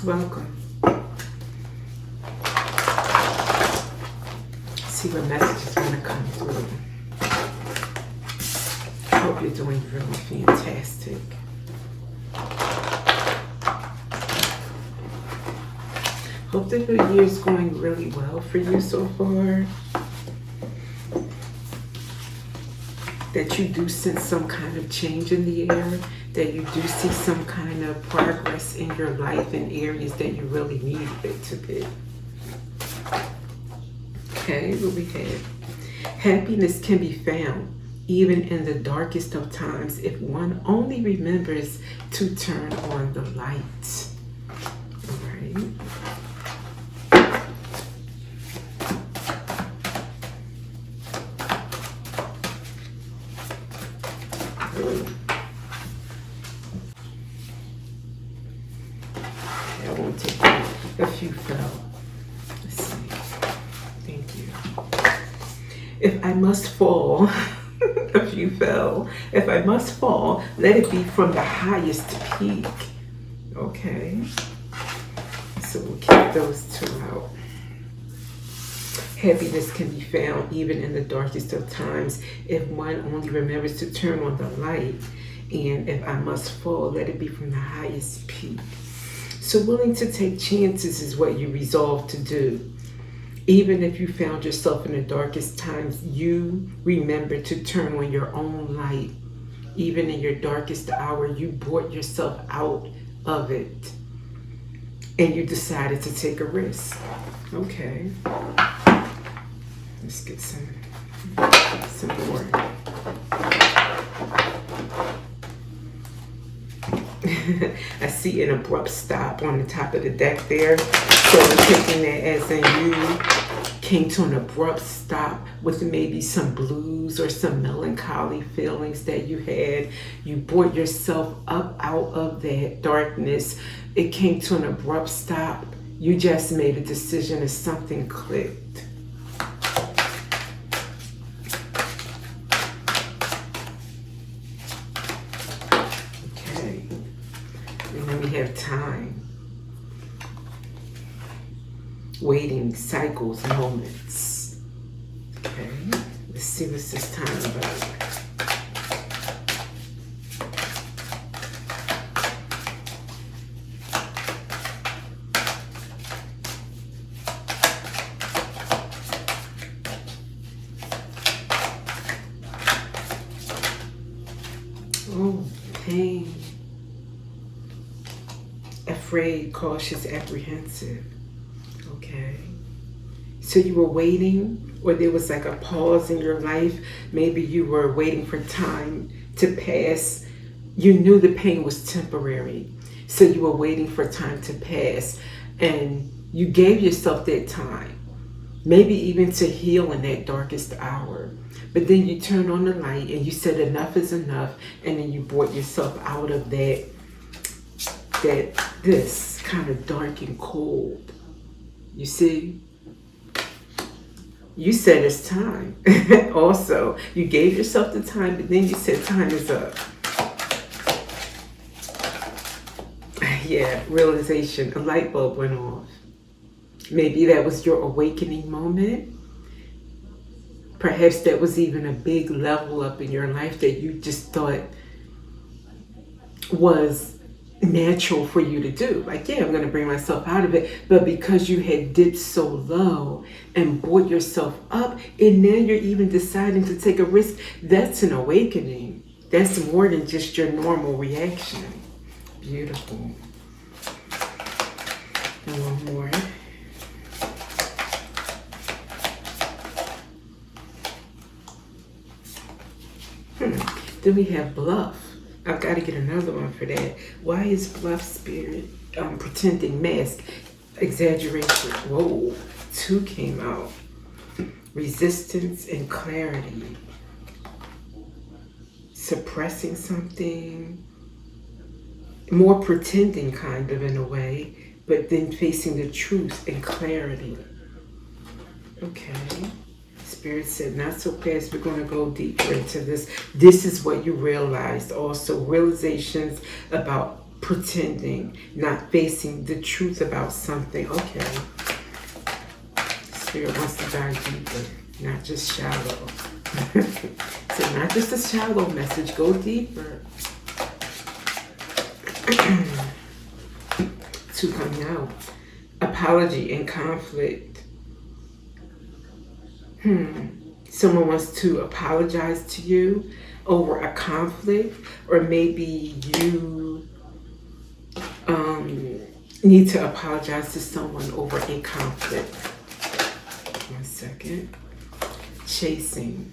Welcome. See what messages want to come through. I hope you're doing really fantastic. Hope the new year's going really well for you so far. That you do sense some kind of change in the air. That you do see some kind of progress in your life in areas that you really needed it to be. Okay, what we have. Happiness can be found even in the darkest of times if one only remembers to turn on the light. All right. I won't take that. A few fell. Let's see. Thank you. If I must fall, a few fell. If I must fall, let it be from the highest peak. Okay. So we'll keep those two out. Happiness can be found even in the darkest of times if one only remembers to turn on the light. And if I must fall, let it be from the highest peak. So willing to take chances is what you resolve to do. Even if you found yourself in the darkest times, you remember to turn on your own light. Even in your darkest hour, you brought yourself out of it. And you decided to take a risk. Okay. Let's get some more. I see an abrupt stop on the top of the deck there. So I'm taking that as in you came to an abrupt stop with maybe some blues or some melancholy feelings that you had. You brought yourself up out of that darkness. It came to an abrupt stop. You just made a decision and something clicked. And then we have time. Waiting, cycles, moments. Okay, let's see what's this time about. Oh, pain. Afraid, cautious, apprehensive. Okay. So you were waiting, or there was like a pause in your life. Maybe you were waiting for time to pass. You knew the pain was temporary. So you were waiting for time to pass. And you gave yourself that time. Maybe even to heal in that darkest hour. But then you turned on the light and you said enough is enough. And then you brought yourself out of this kind of dark and cold. You see? You said it's time. Also, you gave yourself the time, but then you said time is up. Yeah, realization, a light bulb went off. Maybe that was your awakening moment. Perhaps that was even a big level up in your life that you just thought was natural for you to do. Like, yeah, I'm going to bring myself out of it. But because you had dipped so low and brought yourself up, and now you're even deciding to take a risk, that's an awakening. That's more than just your normal reaction. Beautiful. And one more. Then we have bluff. I've got to get another one for that. Why is bluff, spirit? Pretending, mask, exaggeration. Whoa, 2 came out. Resistance and clarity. Suppressing something. More pretending kind of in a way, but then facing the truth and clarity. Okay. Spirit said, not so fast, we're going to go deeper into this. This is what you realized also. Realizations about pretending, not facing the truth about something. Okay. Spirit wants to dive deeper, not just shallow. So not just a shallow message, go deeper. Two coming out. Apology and conflict. Someone wants to apologize to you over a conflict, or maybe you need to apologize to someone over a conflict. 1 second. Chasing.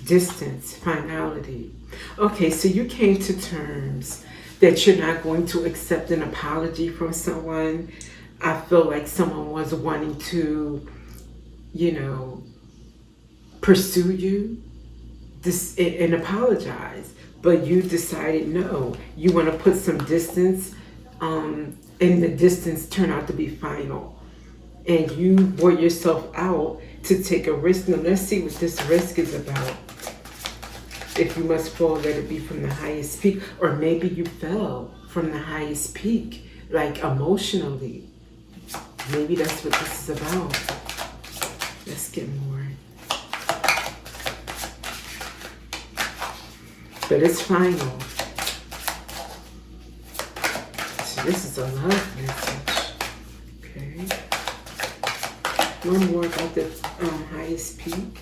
Distance, finality. Okay, so you came to terms that you're not going to accept an apology from someone. I feel like someone was wanting to, pursue you and apologize, but you decided no, you want to put some distance, and the distance turned out to be final. And you wore yourself out to take a risk. Now let's see what this risk is about. If you must fall, let it be from the highest peak. Or maybe you fell from the highest peak, like emotionally. Maybe that's what this is about. Let's get more. But it's final. So this is a love message. Okay. One more about the highest peak.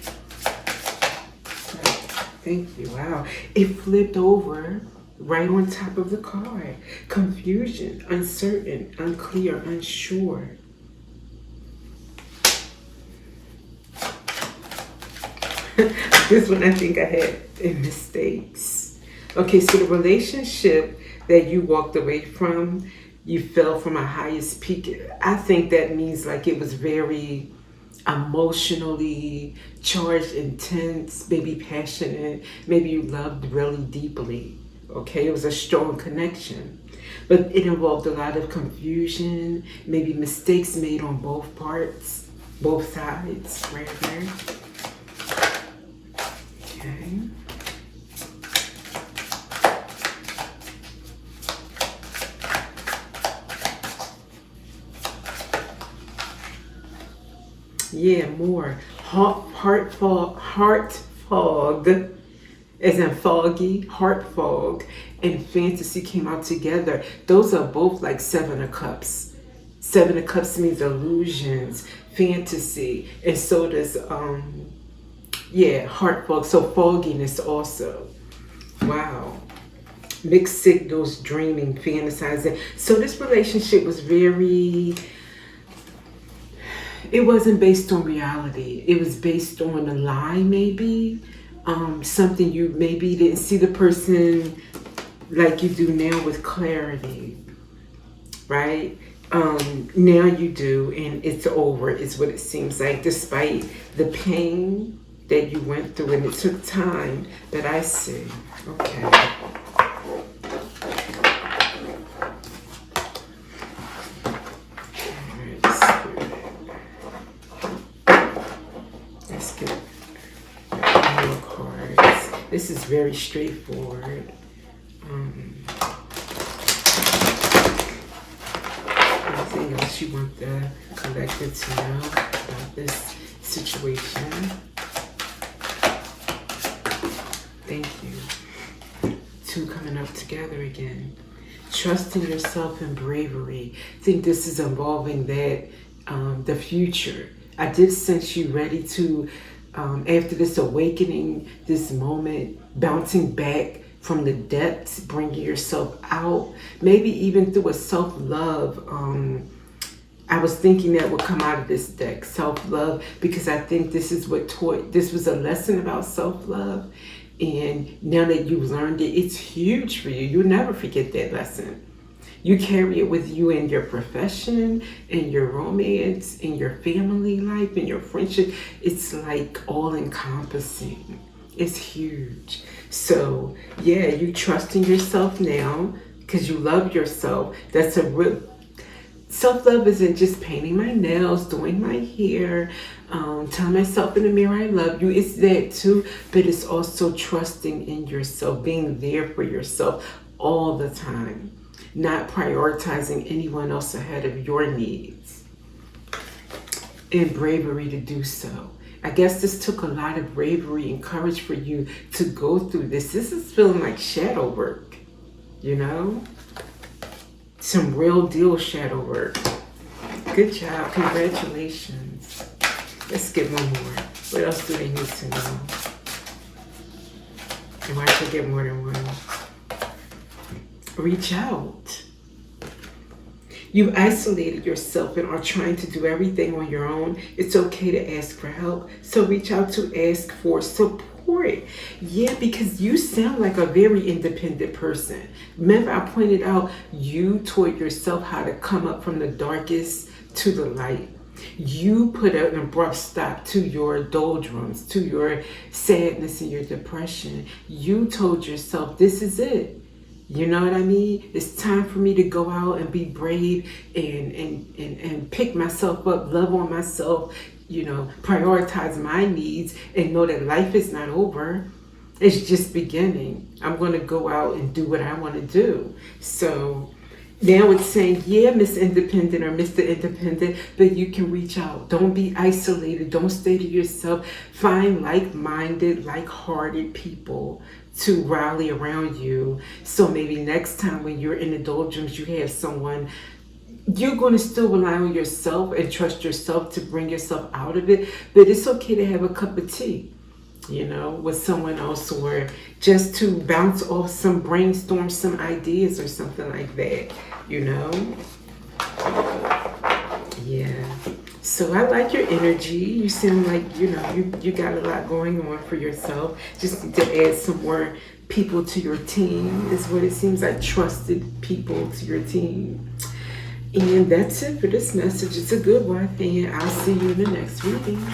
Thank you. Wow. It flipped over right on top of the card. Confusion, uncertain, unclear, unsure. This one I think I had mistakes. Okay, so the relationship that you walked away from, you fell from a highest peak. I think that means like it was very emotionally charged, intense, maybe passionate, maybe you loved really deeply. Okay, it was a strong connection, but it involved a lot of confusion, maybe mistakes made on both parts, both sides, right there. Okay. Yeah, more. Heart fog, as in foggy, heart fog, and fantasy came out together. Those are both like 7 of Cups. 7 of Cups means illusions, fantasy, and so does, heart fog. So fogginess also. Wow. Mixed signals, dreaming, fantasizing. So this relationship was very... It wasn't based on reality. It was based on a lie, maybe. Something you maybe didn't see the person like you do now with clarity, right? Now you do, and it's over, is what it seems like, despite the pain that you went through, and it took time, that I see. Okay. This is very straightforward. Anything else you want the collective to know about this situation? Thank you. 2 coming up together again. Trust in yourself and bravery. I think this is involving that, the future. I did sense you ready to, after this awakening, this moment, bouncing back from the depths, bringing yourself out, maybe even through a self-love. I was thinking that would come out of this deck, self-love, because I think this is what this was a lesson about self-love. And now that you've learned it, it's huge for you. You'll never forget that lesson. You carry it with you in your profession, in your romance, in your family life, in your friendship. It's like all encompassing. It's huge. So you trust in yourself now because you love yourself. That's a real, self-love isn't just painting my nails, doing my hair, telling myself in the mirror I love you. It's that too, but it's also trusting in yourself, being there for yourself all the time, not prioritizing anyone else ahead of your needs, and bravery to do so. I guess this took a lot of bravery and courage for you to go through this. This is feeling like shadow work, you know? Some real deal shadow work. Good job. Congratulations. Let's get one more. What else do they need to know? And why should I get more than one? Reach out. You've isolated yourself and are trying to do everything on your own. It's okay to ask for help. So reach out to ask for support. Yeah, because you sound like a very independent person. Remember, I pointed out you taught yourself how to come up from the darkest to the light. You put an abrupt stop to your doldrums, to your sadness and your depression. You told yourself, this is it. You know what I mean? It's time for me to go out and be brave and pick myself up, love on myself, you know, prioritize my needs and know that life is not over. It's just beginning. I'm going to go out and do what I want to do. So now it's saying, yeah, Miss Independent or Mr. Independent, but you can reach out. Don't be isolated. Don't stay to yourself. Find like-minded, like-hearted people to rally around you. So maybe next time when you're in the doldrums, you have someone, you're going to still rely on yourself and trust yourself to bring yourself out of it. But it's okay to have a cup of tea, you know, with someone else, or just to bounce off some, brainstorm some ideas or something like that, you know? Yeah. So I like your energy. You seem like, you know, you got a lot going on for yourself. Just need to add some more people to your team is what it seems like, trusted people to your team. And that's it for this message. It's a good one, and I'll see you in the next reading.